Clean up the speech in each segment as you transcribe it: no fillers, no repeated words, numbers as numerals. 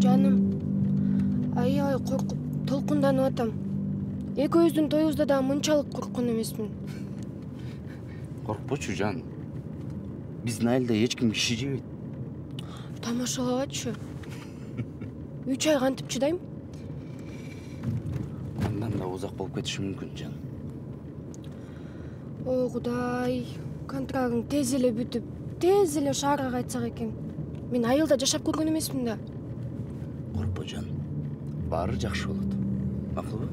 Жаным, аябай коркуп, толкунданып атам. Экөөбүздүн тоюбузда да мынчалык корккон эмесмин. Коркпочу, жан. Биздин айылда эч ким киши жебейт. Тамашалабачы. 3 ай кантип чыдайм? Андан да узак болуп кетиши мүмкүн, жан. О, Кудай. Контрагың тез эле бүтүп, тез эле шаарга кайтсак экен. Мен айылда жашап көргөн эмесмин да. Коркпо, жан. Баары жакшы болот. Макулбу?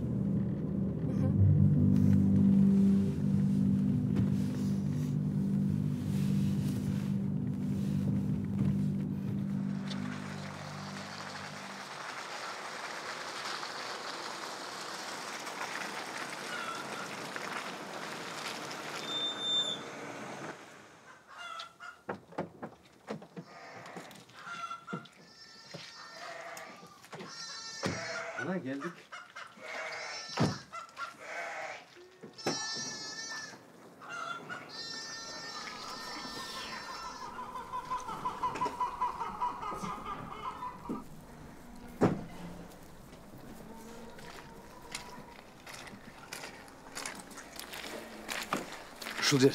Ana geldik. Ушул жер.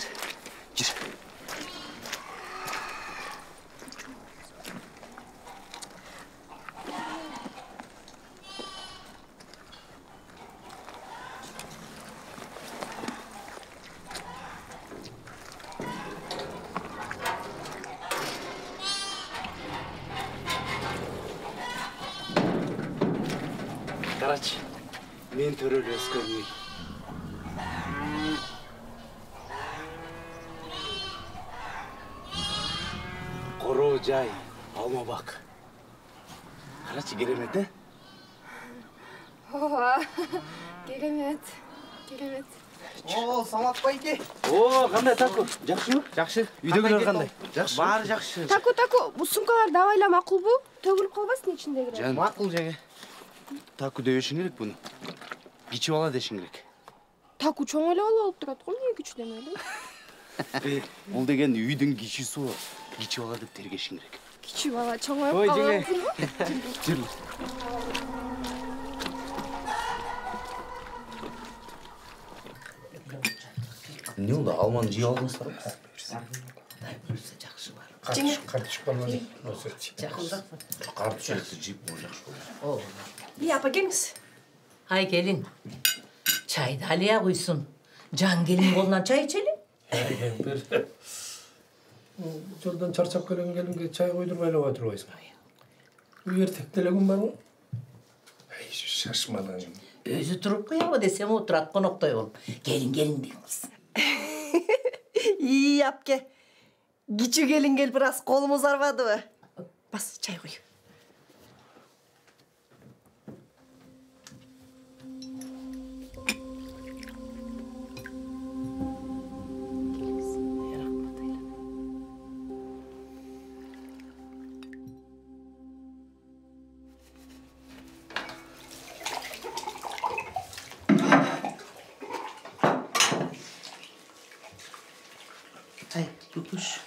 Жир. Карачы, мен төрөлүп өскөн үй. Короо жай, алма бак. Карачы, керемет, э? Ооба, керемет. О, Самат байке. О, кандай Таку? Жакшыбы? Жакшы. Үйдөгүлөр кандай? Жакшы. Баары жакшы. Таку, бул сумкалар дабайла макулбу? Төгүлүп калбасын ичиндегилер. Жан, Макул жеңе. Таку дебешиң керек буну. Кичи бала дешиң керек. Таку чоң эле бала болуп турат го, эмне кичи демели? Бул деген үйдүн кичиси болот. Кичи бала деп тергешиң керек. Кичи бала чоңоюп Ой, калбасын. Жүрү. Эмне болду? Алманы жеп алдыңыздар ба? Жакшы бар. Картошка баланы. Жакында. Картошканы жеп жакшы болду. И апа келиңиз. Ай келин. Чайды алия куйсун. Жан келин колунан чай ичели. Кемпир. Жолдан чарчап келген келинге чай койдурбай эле кое турбайсың. Үй эртектелегин барбы? Ай, шашмадан. Өзү туруп коебу десем отурат коноктой болуп. Келин дейсиз. И апке. Кичүү келин келип бир аз колумуз арбадыбы? Бас чай кой. Ай, Бүкүш.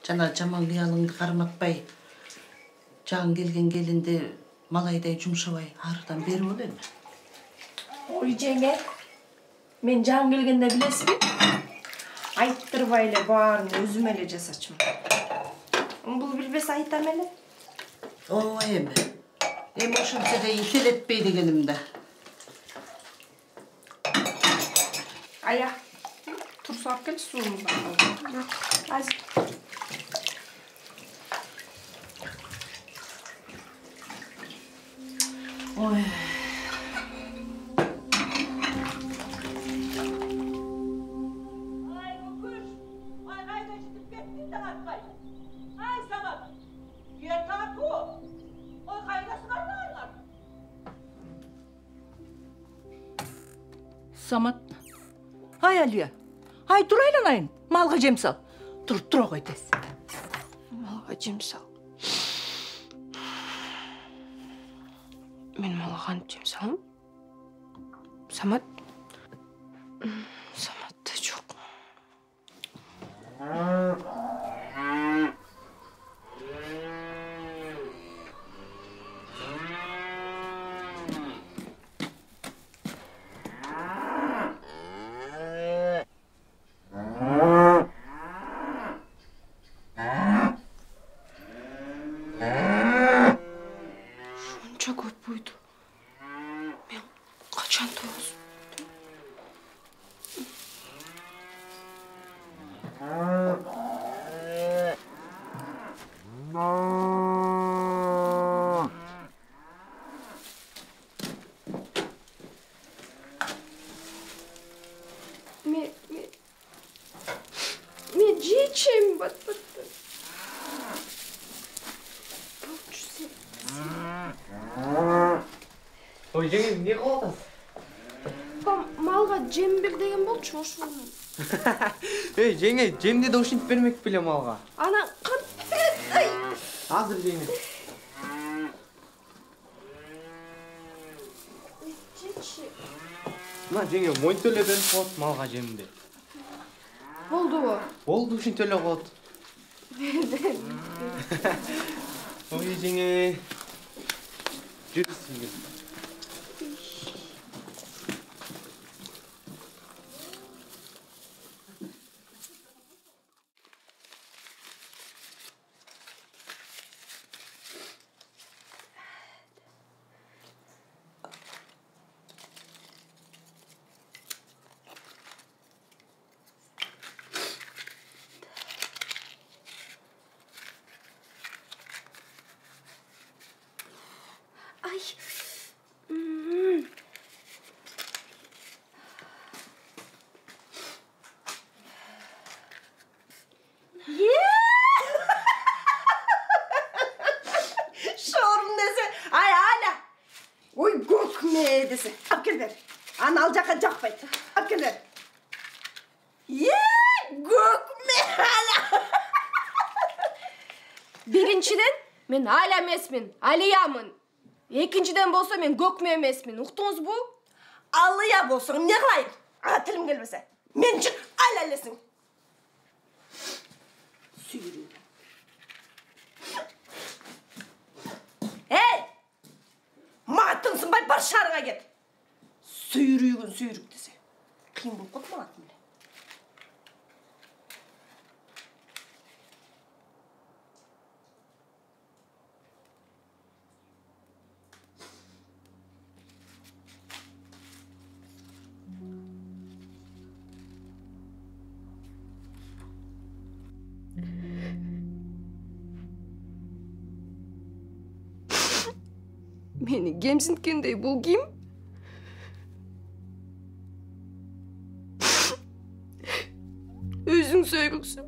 Жана жаман кыялыңды карматпай, жан келген келинди малайдай жумшабай арыдан бери бол эми. Ой жеңе. Мен жан келгенде билесизби? Айттырбай эле баарын өзүм эле жасачумун. Бул билбесе айтам эле. Ооба эми. Эми ошентсе да ителетпей дегеним да. Ая. Турсу алып келчи суумуздан. Азыр. Ой. Ay Kukuş, ay kayda çıkıp gittin de atmayın. Ay Samat, yeter bu. O kaydası var mı? Samat. Hay Aliya. Hay dur aylanayın. Malga cem sal. Dur koy tez. Малга жем сал. Мен малга кантип жем салам? Самат? Саматта жок. мен жечем батпаттан. Ой, жеңе, не қылып атасың? Малға жем бер деген болчу ошону. Ей, жеңе, жемде де ушинтип бермек беле малға. Ана кантет. Ай. Азыр жеңе. Жечи. Мына жеңе мойын төле берип коет малға жемди. Болдубу? Болду, ушинтип эле коет. Ой, жеңе. Жүрсүң. Ay. Şorun dese, ay hala. Oy gökme dese. Al gel ver. Ana al jaka jakpayt. Al gel ver. Gökme hala. Birinciden men hala emesmin, Aliyamın. Ekинчиден болсо мен көкмө эмесмин. Уктуңузбу? Allıya bolsun ne kılayım? Aha tilim gelmese. Men çık alalesin. Suyuruyum. Hey! Matınsın bay bar şarığa git. Suyuruyun suyuruk dese. Kıyım bulup kokma atın bile. Meni кемсинткендей бул ким? Өзүң сөйлөксүң.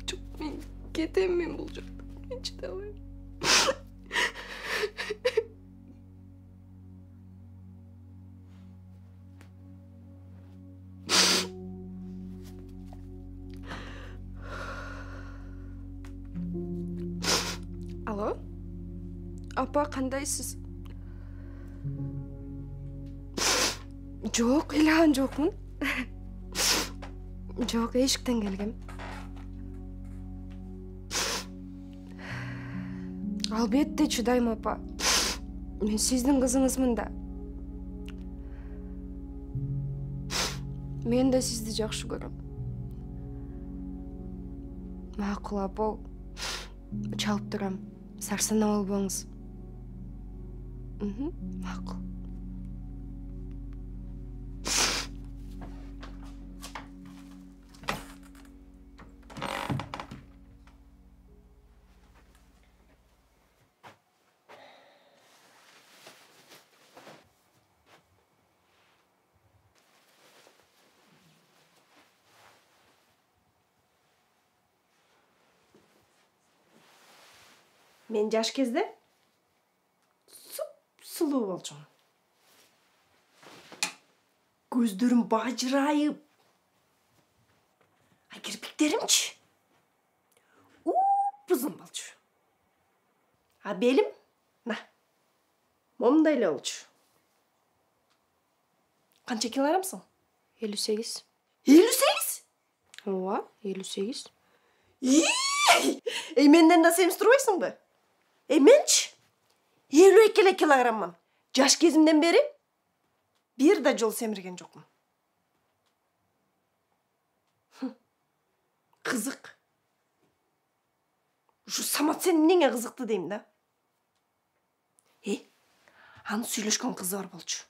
Жок, мен кетем мен бул жактан. Мен чыдай албайм. Алло? Апа, кандайсыз? Жок, ыйлаган жокмун. Жок, эшиктен келгем. Албетте чыдайм, апа. Мен сиздин кызыңызмын да. Мен да сизди жакшы көрөм. Макул, апа. Чалып турам. Сарсанап албаңыз. Макул. Men жаш кезде сұлу болчумун. Көздөрүм бажырайып. А кирпиктеримчи узун болчу. А белим, на, момундай эле болчу. Канча килограммсың? 58. 58? Ооба, 58. Эй, менден да семстирбайсыңбы? Эй, менчи 52 килограмммын. Жаш кезимден бери бир да жол семирген жокмун. Кызык. Ушу Самат сен эмнеге кызыкты дейм да. Анын сүйлөшкөн кызы бар болчу.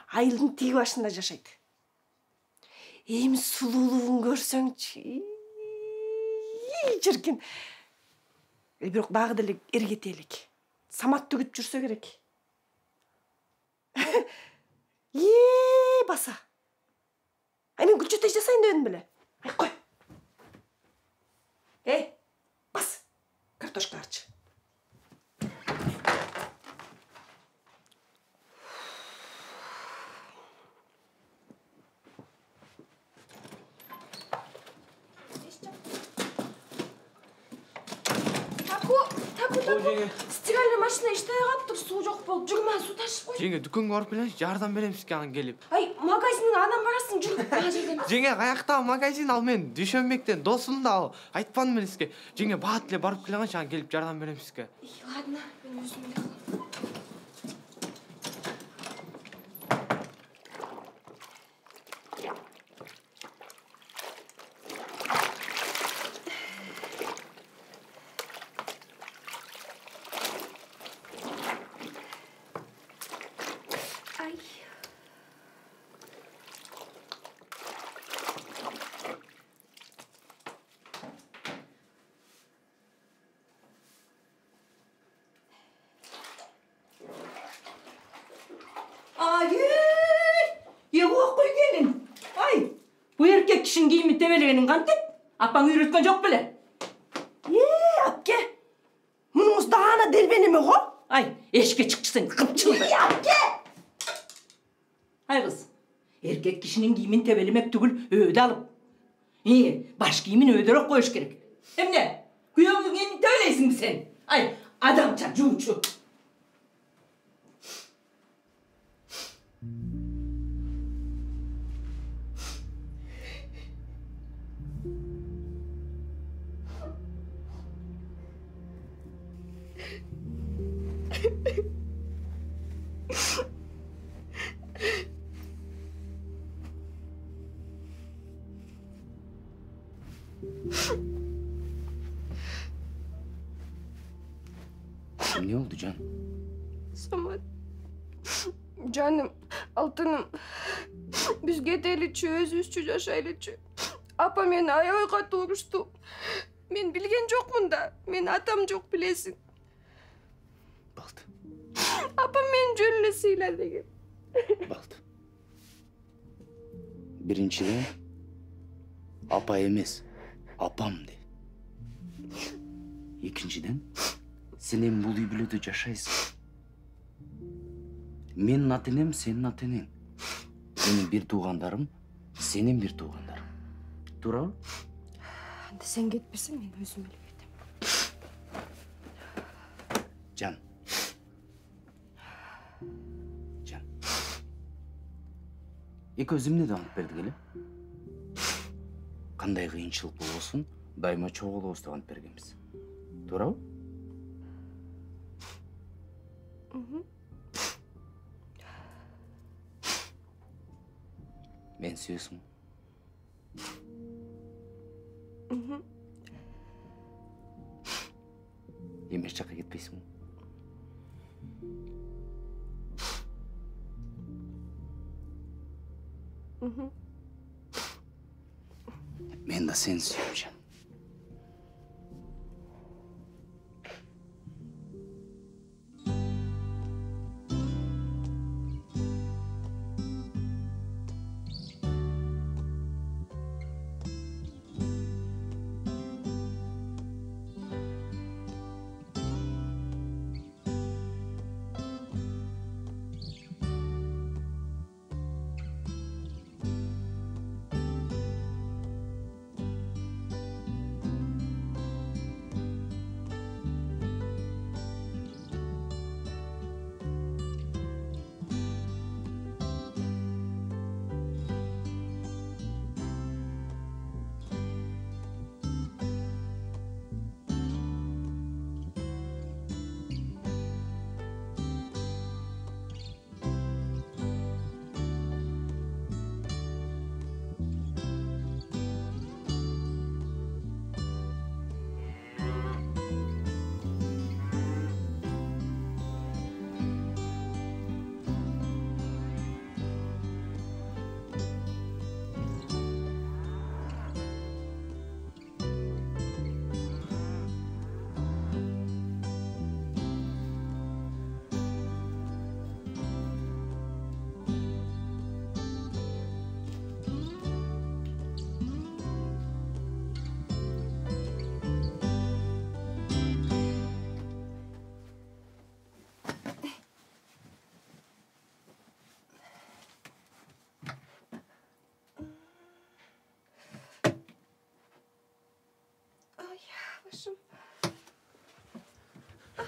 Айылдын тиги башында жашайт. Эми сулуулугун көрсөңчү. Чиркин. Бирок дагы деле эргете элек. Саматты күтүп жүрсө керек. Basa. Ay men gülçöteş жасайын dedim bile. Ay koy. Bas. Картошка арчы. Жеңе. Стиральный машина иштей калыптыр, суу жок болуп. Жүр, мага суу ташып кой. Жеңе, дүкөнгө барып келейинчи, жардам берем сизге анан келип. Ай, магазиндин анан барасың, жүр. Ага жерден. Жеңе, каяктагы магазин ал мен Дүйшөнбектен досум да ал. Айтпадым эле сизге. Жеңе, баат эле барып келе калчы, анан келип жардам берем сизге. Ладно, мен өзүм эле кылам. Gelin. Ay, bu erkek kişinin giyimi tebeleğinin kantet. Apan yürütken yok bile. Apke. Munumuz dağına delbenimi ho? Ay, eşke çıkçısın, kıpçıldı. Apke. Ay kız, erkek kişinin giyimin tebelemek tügül öğüde alıp. Baş giyimin öğüderek koyuş gerek. Hem ne? Kuyağımın giyimin tebeleysin mi sen? Ay, adamca cuğuçu. Ne oldu Can? Samat. Canım, алтыным. Biz кетеличи, өзүбүзчө жашайлычы. Апа мени аябай урушту. Мен билген жокмун да. Менин атам жок, билесиң. Baldı. Апам мени жөн эле сыйла деген. Baldı. Birinciden apa emez, apam de. İkinciden sen hem bul übülödü yaşaysın. Menin atenem, senin atenen. Benim bir tuğandarım, senin bir tuğandarım. Тура? Анда сен кетпесең, мен өзүм эле кетем. Can. Can. Эки өзүмне да антып бердик эле. Кандай кыйынчылык болбосун, дайыма чогулубуз деп антып бергенбиз. Туурабы? Мен сүйөсүң. Эми эч жакка кетпейсиңби? Мен да сени сүйөм, Жан.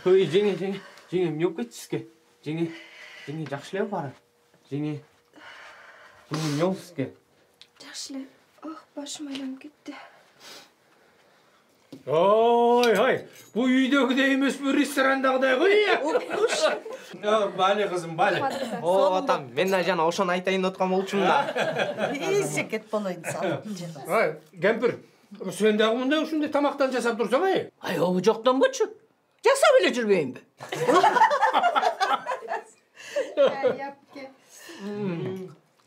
Ой, жеңе, эмне болуп кетти сизге? Жеңе, жакшы эле баары? Жеңе, эмне болду сизге? Жакшы эле. Ох, башым айланып кетти. Ой, бу үйдөгүдөй эмес, бу ресторандагыдай го. Бали кызым, бали. О, атам, мен да жана ошону айтайын деп аткан болчумун да. Шекет болойын салып. Кемпир, сен дагы мындай ушундай тамактан жасап турсаң, Ай, ол жоктонбочу. Жасап эле жүрбөйүнбү?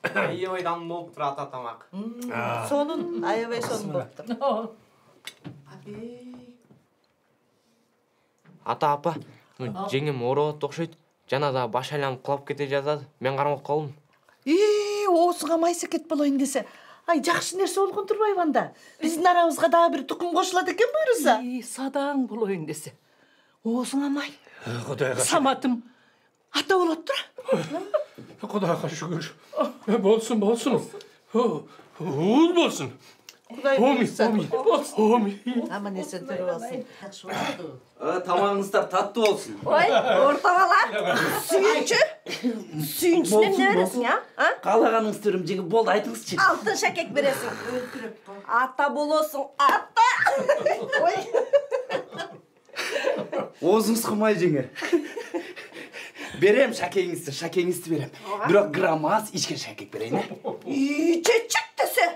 Аябайдан болуп турат атамак. Сонун, аябай сонун болуптур. Ата апа, жеңем ооруп окшойт. Жана да баш айланып кулап кете жазат. Мен кармап калдым. Оосуңа майсекет болойын десе. Ай, жакшы нерсе болгон турбайбы анда? Биздин арабызга дагы бир тукум кошулат экен буйруса. Садаң болойын десе. Оозуңа май. Кудайга. Саматым. Ата болот тура. Кудайга шүгүр. Болсун. Уул болсун. Кудай Оми. Аман эсен төрүп алсын. Жакшы болду. Тамагыңыздар таттуу болсун. Ой, орта бала. Сүйүнчү. Сүйүнчүнө эмне бересиң, а? Каалаганыңыз төрүм жеңе болду, айтыңызчы. Алтын шакек бересиң. Ата болосуң, ата. Ой. Оозуңуз кумай жеңе. Берем шакегиңизди берем. Бирок грамм аз ичкен шакек берейин, Чечек десе.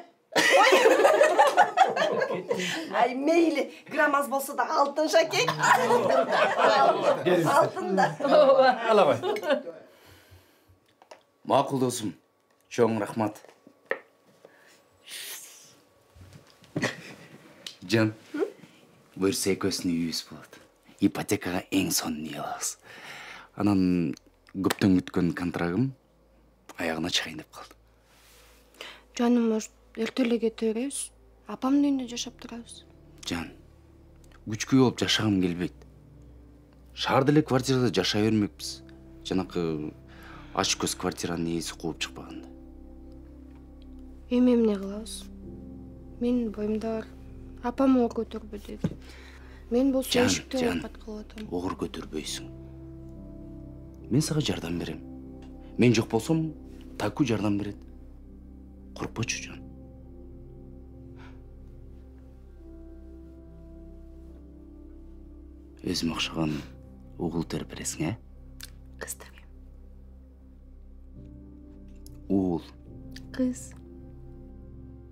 Ай, мейли, грамм аз болса да алтын шакек. Алтын да. Алабай. Макул досум. Чоң рахмат. Жан, буюрса экөөсүнүн үйүбүз болот. Ипотекага эң сонун үй алабыз. Анан көптөн күткөн контрагым аягына чыгайын деп калды. Жаным, может, эрте эле кете беребиз? Апамдын үйүндө жашап турабыз. Жан, күчкү болуп жашагым келбейт. Шаарда эле квартирада жашай бермекпиз. Жанакы ач көз квартиранын ээси кууп чыкпаганда. Эми эмне кылабыз? Менин боюмда бар. Апам оор көтөрбө деди. Мен болсо эшикте оокат кылып атам. Оор көтөрбөйсүң. Мен сага жардам берем. Мен жок болсом, Таку жардам берет. Коркпочу, Жан. Өзүм окшогон угул төрүп бересиң, Кыз таби. Уул. Кыз.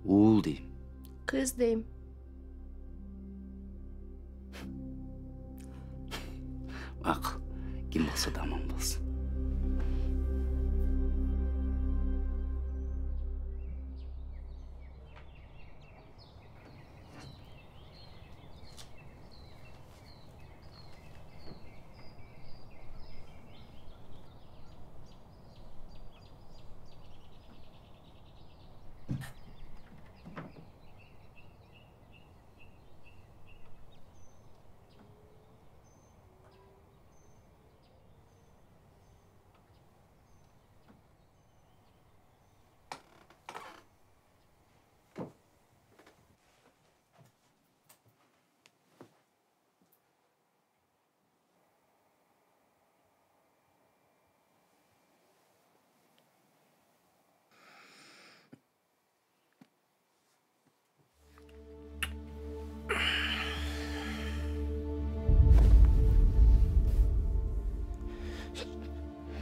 Уул дейм. Кыз дейм. Макул. Ким болсо да аман болсун.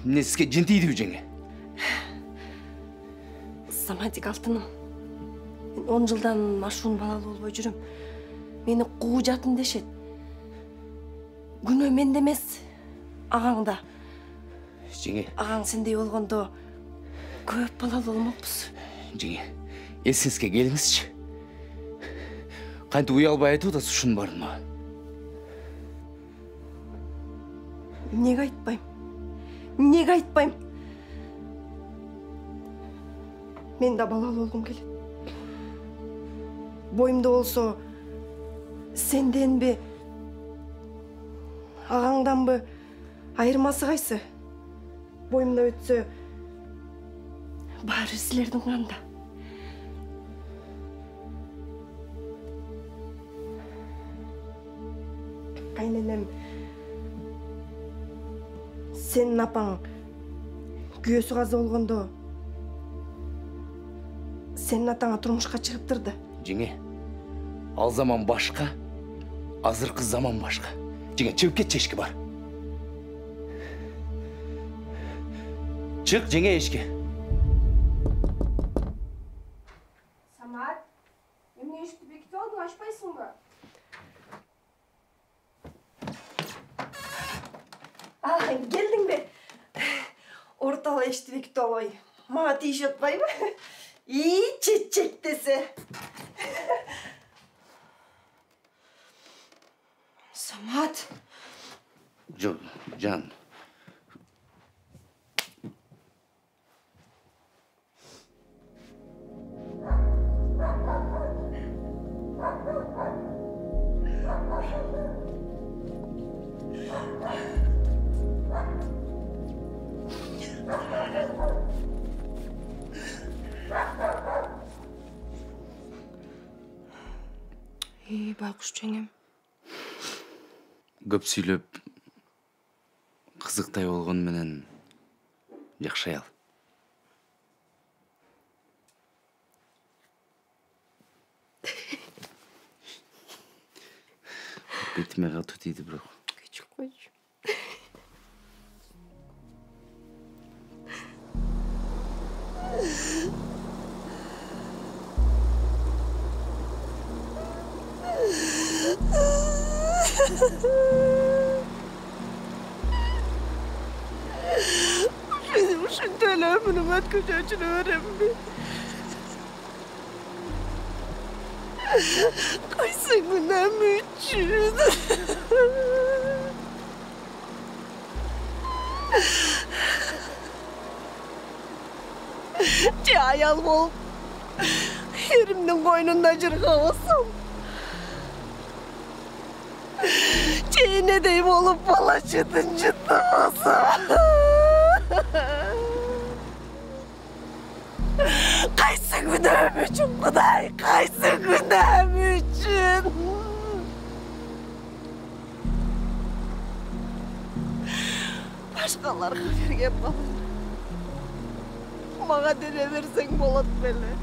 Эмне сизге жин тийдиби, жеңе? Саматик алтыным. Мен 10 жылдан ашуун балалуу болбой жүрөм. Мени куу жатын дешет. Күнөө менде эмес, агаңда. Жеңе. Агаң сендей болгондо көп балалуу болмокпуз. Жеңе, эсиңизге келиңизчи. Кантип уялбай айтып атасыз ушунун баарын мага? Эмнеге айтпайм? Эмнеге айтпайм? Мен да балалуу болгум келет. Боюмда болсо сенденби, агаңданбы айырмасы кайсы? Боюмда өтсө баары силердин канда. Кайненем Senin apаң күйөөсү каза болгондо senin атаңа турмушка чыгыптырды. Жеңе, ал заман башка, азыркы заман башка. Жеңе, чыгып кетчи эшикке бар. Чык, жеңе, эшикке. Самат, эмне эшикти бекитип алдың, ачпайсыңбы? Келдиң бе? Орталы эшикти бекитип албай. Мага тийишип атпайбы? Чечек десе. Самат. Жок, жан. Байкуш жеңем. Көп сүйлөп, кызыктай болгон менен жакшай ал. Бетиме катуу тийди бирок. Кечип койчу. Benim ушунчалык өмүрүм өткөзүүчүн öğrenби. Кайсы күнөм үчүн. Же аял болуп, эримдин койнунда жыргабасам. Çiğnedey olup bala çıtın çıtlamasa. Kaysı günahım için Kuday, kaysı günahım için. Başkalarına vergen balın. Bana dene versen bolat bele.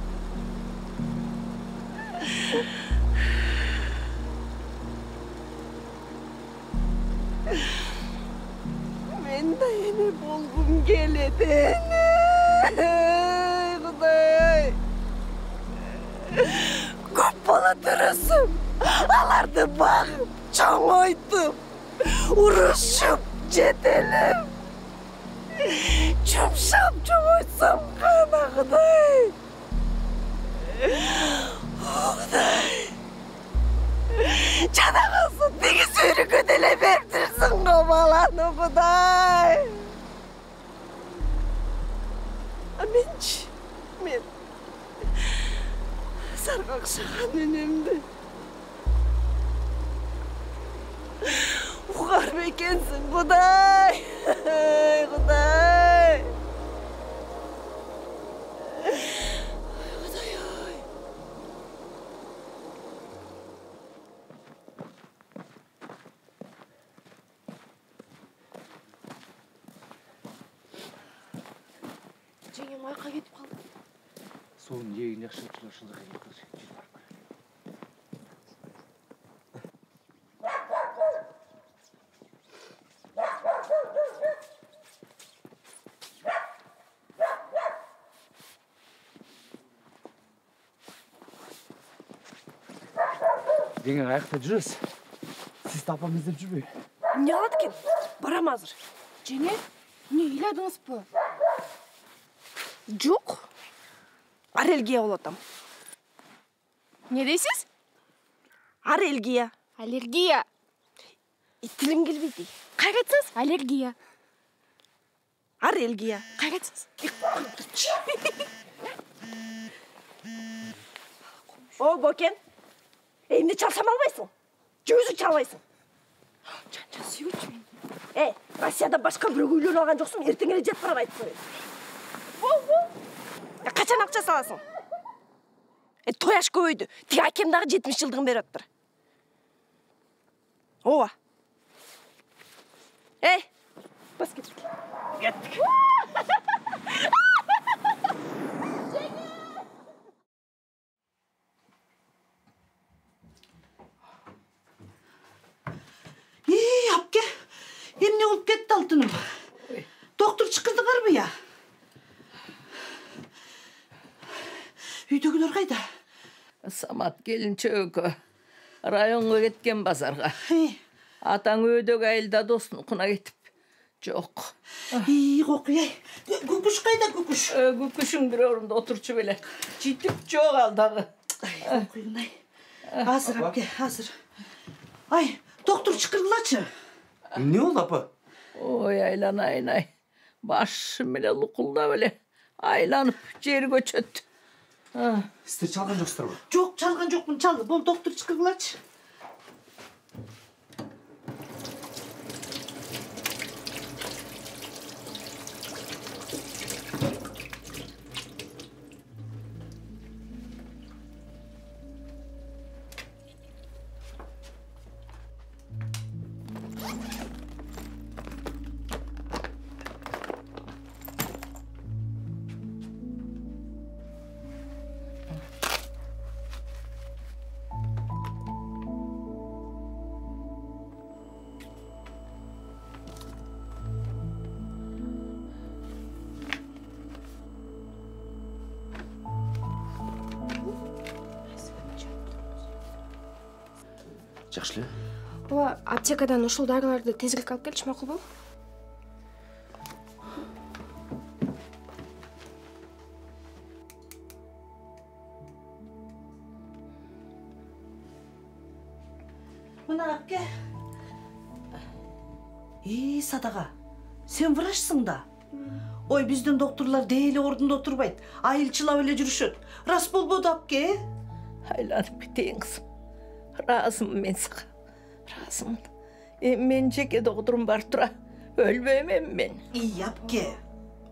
Ben de yine bulgum geledi. Kuday. Köp balatırısım. Alardı bakıp, çoğaydım. Uruşup, cedelim. Çöpşap, çoğaysam kana Kuday. Kuday. Canağısın, peki sürü kötele verdirsin kovalanı Kuday. Men sarkak şakan önemde. Ukar bekensin Kuday. Kuday. Жеңем айқа кетіп қалды. Соның егін жақшы ұтылар шындық екен. Жеңе аяқта жүресіз. Сіз тапам іздеп жүрбей. Не алады екен? Барам азыр. Жеңе, не үйладыңыз бі? Жоқ. Аллергия болатам. Не дейсіз? Аллергия. Аллергия. Тілім келбейді. Қайратсыз? Аллергия. Аллергия. Қайратсыз? О, Бокен. Elimde çalsam almayısın. Gözü çalmayısın. Can suyuç men. Россияда başka bir үйлөнүп алган жоксуң, эртең эле жеп барып айтып берет. Качан акча саласың? Тояш көбөйдү. Тиги акем дагы 70 жылдыгын берип атыптыр. Ооба. Bas git. Gittik. Apke, emne olup ketti altınım. Doktor çıkırdılar mı ya? Үйдөгүлөр кайда? Самат келин чөкө. Районго кеткен базарга. Атаң өйдөгө айылда доснукуна кетип. Жок. Кокуй, күкүш кайда күкүш? Күкүшүң бир орунда отурчу беле. Житип жок ал дагы. Кокуйнай. Азыр апке, азыр. Ай, доктор чыкыргылачы. Не болду, апа? Ой, айланайын. Башым эле лукулдап эле айланып жерге чөттү. Сиздер чалган жоксуздарбы? Жок, чалган жокмун, чалды. Бул доктор чыкыргылачы. Жакшы эле. Ооба, аптекадан ушул дарыларды тезирээк алып келчи макулбу? Мына апке. Садаға, сен врачсың да. Ой, биздин докторлар дейли ордунда отурбайт. Айылчылап эле жүрүшөт. Рас болбоду апке? Айланып кетейин кызым. Разымын мен сага. Разымын. Мен жеке докторум бар тура. Өлбөймөн мен. Апке.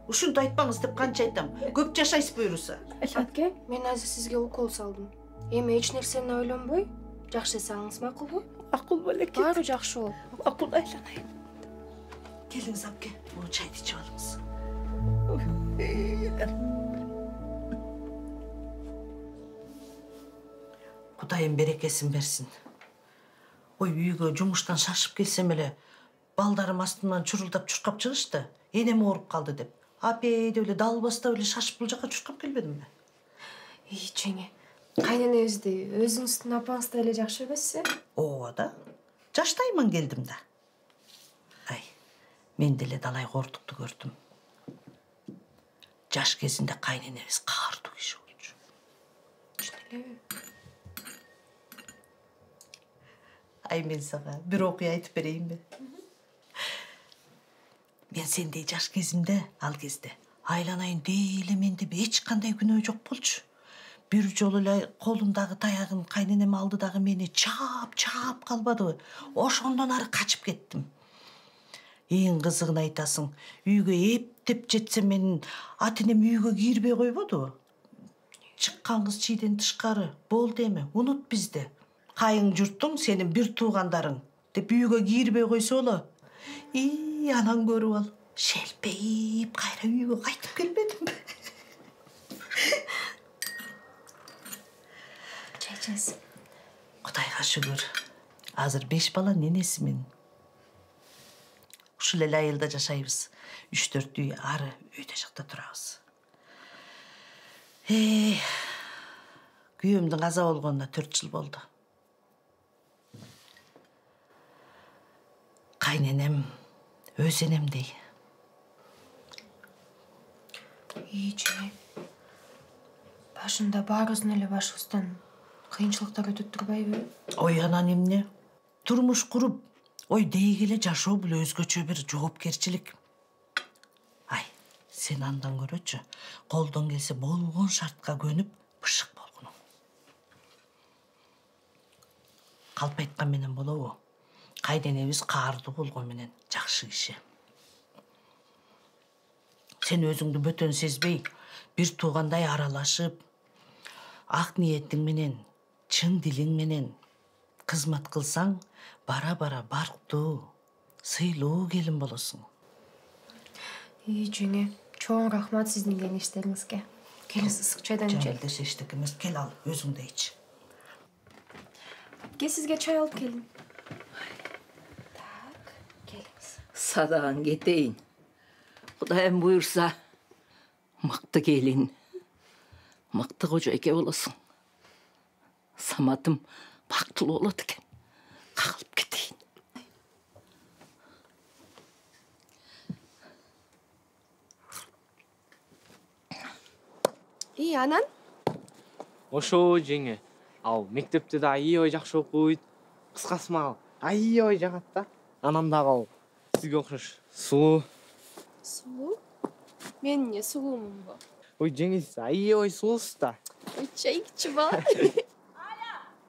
Ушунду айтпаңыз деп канча айтам. Көп жашайсыз буюрса. Апке, мен азыр сизге укол салдым. Эми эч нерсени ойлонбой, жакшы эсаңыз макулбу? Макул белек. Баары жакшы болот. Макул айланайын. Келиңиз апке, бул чайды ичип алыңыз. Кудайым берекесин берсин. Ой, үйгө жумуштан шашып келсем эле, балдарым астымдан чурулдап чуркап чыгышты. Энем ооруп калды деп. Апей деп эле далбастап эле шашып бул жака чуркап келбедимби? Жеңе, кайненебизди өзүңүздүн апаңыздай эле жакшы эмессиз? Ооба да. Жаштайман келдим да. Ай, мен деле далай кортукту көрдүм. Жаш кезинде кайненебиз каардуу киши болчу. Чын элеби? Ай, мен сага бир окуя айтып берейинби? Мен сендей жаш кезимде, ал кезде айланайын дейле мен деп эч кандай күнөө жок болчу. Бир жолу эле колундагы таягын кайненем алды дагы мени чаап калбадыбы. Ошондон ары качып кеттим. Эң кызыгын айтасың, үйгө эптеп жетсем менин ата-энем үйгө кирбей койбоду. Чыккан кыз чийден тышкары, болду эми, унут бизди. Кайың журтуң сенин бир туугандарың деп үйгө кирбей койсо эле. Анан көрүп ал, шелпейип кайра үйгө кайтып келбедим. Чай ичесиз? Кудайга шүгүр. Азыр 5 баланын энесимин. Ушул эле айылда жашайбыз. 3-4 үй ары өйдө жакта турабыз. Күйөөмдүн каза болгонуна 4 жыл болду. Кайненем өз энемдей. Жеңе, башында баарыбыздын эле башыбыздан кыйынчылыктар өтүп турбайбы? Ой, анан эмне? Турмуш куруп, ой дейге эле жашоо бул өзгөчө бир жоопкерчилик. Ай, сен андан көрөчү, колдон келсе болгон шартка көнүп, бышык болгонуң. Калп айткан менен болобу? Кайненебиз каардуу болгон менен жакшы киши. Сен өзүңдү бөтөн сезбей, бир туугандай аралашып, ак ниетиң менен, чын дилиң менен кызмат кылсаң, бара-бара барктуу, сыйлуу келин болосуң. Жеңе, чоң рахмат сіздің кеңештеріңізге. Келесі ысық чайдан ішелік. Жамилдеш ештік емес, кел ал, өзің де іч. Ке сізге чай алып келдім. Так, келіңіз. Садағын кетейін. Құдайым бұйырса, мықты келін. Мықты қожайке боласың. Саматым бақтылы болады екен. Қағылып кетейін. Анан? Ошо жеңе. Ал мектепте да аябай жакшы окуйт. Кыскасы мага аябай жагат да. Анан дагы ал сизге окшош сулуу. Сулуу? Мен не сулуумун бу? Ой, жеңе сиз аябай сулуусуз да. Ой, чай кичи ба?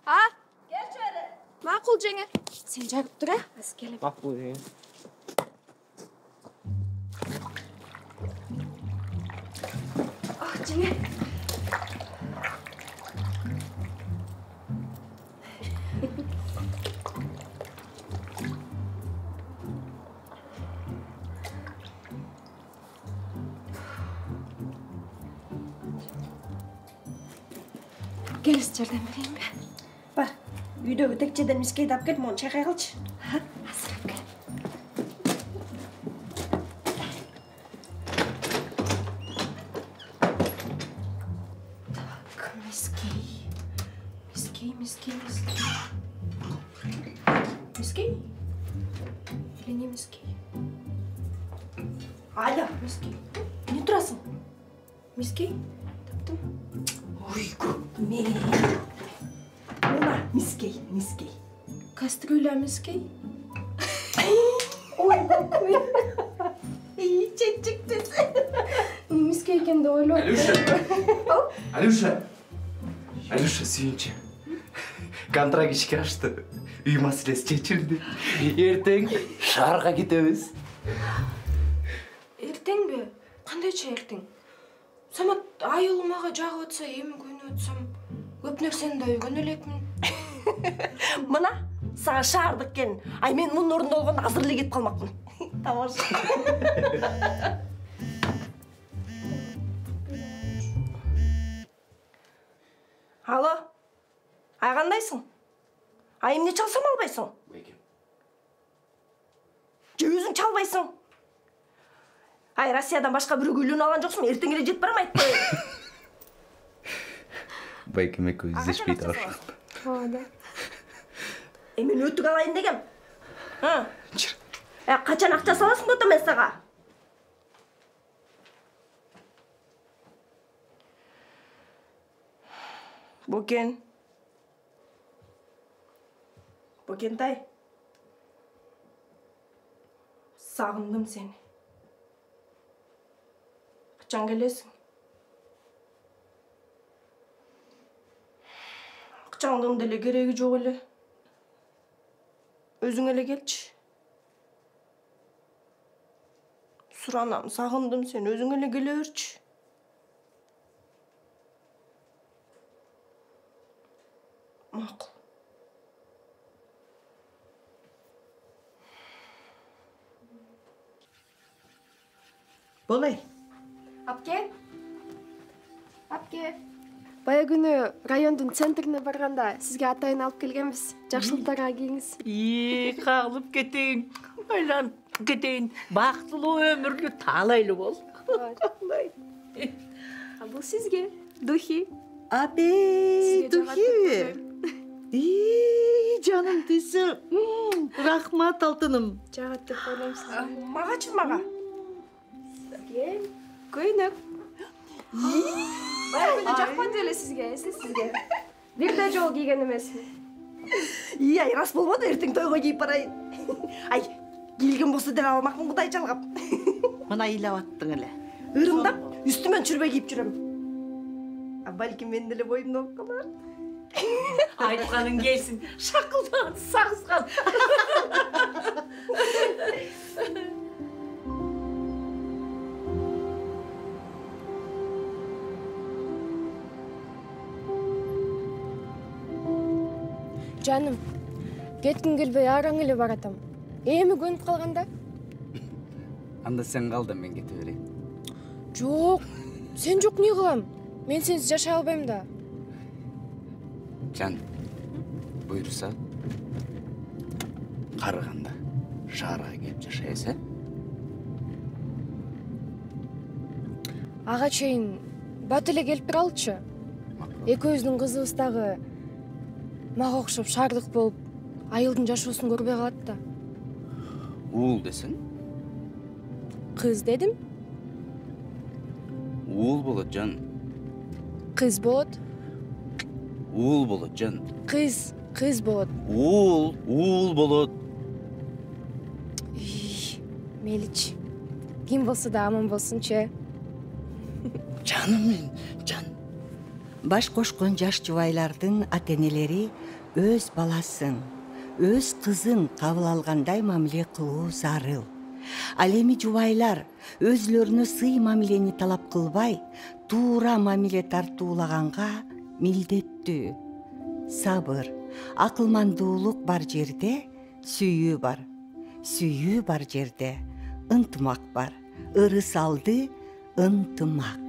А? Келчи бери. Макул жеңе. Сен жагып тур, аз келем. Макул жеңе. Жеңе. Келіс жерден берейін бе? Бар, үйдегі текчеден мискейді алып келіп, оны чайқай қылшы. Асырап кел. Так, мискей. Мискей? Или не мискей? Аля, Мискей. не тұрасың? Мискей? Таптым. Ой, мен. Мына, мискей. Кастрюля мискей? Ой, бақымен. Чечіктен. Мискей екен де ойлап. Алюша, сүйінші. Контракт ішке ашты. Үй мәселесі шешілді. Ертең шарға кетеміз. Ертең бе? Қандайша ертең? Самат айыл маға жағы өтсе, емі көні өтсем, көп нәрсені да үйген елекмін. Мына, саға шаардық кен. Ай, мен мұның орында олған азырлы кетіп қалмақпын. Тамаша. Алло, ай қандайсың? Ай, емне çalsам албайсың? Же өзің çalбайсың? Ай, Россиядан башқа біреу үйлен алған жоқсың, ертең келе жетіп барам айтып қояйын. Байкем екеуі іздеспейді аршылып. Да. Мен өтік алайын дегем. Қачан ақша саласың дота мен саға? Бөкентай. Сағындым сені. Қачан келесің? Қачандың деле керегі жоқ еле. Өзің еле келші. Сұранам, сағындым сен, өзің еле келе өрші. Мақұл. Болай. Апке? Бая күні райондың центріне барғанда сізге атайын алып келгенбіз. Жақшылықтарға келіңіз. Қағылып кетейін. Айланып кетейін. Бақтылы өмірлі талайлы бол. Бұл сізге духи. Абей, духи. Жаным десі. Рахмат алтыным. Жағат деп ойлайм сізге. Мағачын маға. Көйніп. Бая күні жақпады өлі сізге, сізге. Bir de жол киген емеспін. Ай, рас болмады, ертең тойға киіп барайын. Ай, келген болса дәл алмақпын құдай жалғап. Мына илап аттың әлі. Үрімдап, үстімен чүрбе киіп жүрем. Бәлкім мен ділі бойымда болып қалар. Айтқаның келсін. Шақылдан сағызған. Жаным, кеткін келбей араң еле баратам. Емі көніп қалғанда? Анда сен кал да мен кете берейин. Жоқ, сен жоқ не қылам? Мен сенсіз жашай албайм да. Жан, буйруса Карыганда шаарга келип жашайбыз, э? Ага чейин бат эле келип туралычы. Экөөбүздүн кызыбыз дагы мага окшоп шаардык болуп, айылдын жашоосун көрбөй калат да. Уул десең? Кыз дедим. Уул болот, Жан. Кыз болот. Уул болот, Жан. Кыз болот. Уул болот. Мейличи. Ким болсо да аман болсунчу. Жаным мен, Жан. Баш кошкон жаш жубайлардын ата-энелери өз баласын, өз кызын кабыл алгандай мамиле кылуу зарыл. Ал эми жубайлар өзлөрүнө сый мамилени талап кылбай, туура мамиле тартуулаганга милдеттүү. Сабыр, акылмандуулук бар жерде сүйүү бар. Сүйүү бар жерде ынтымак бар. Ырыс алды ынтымак.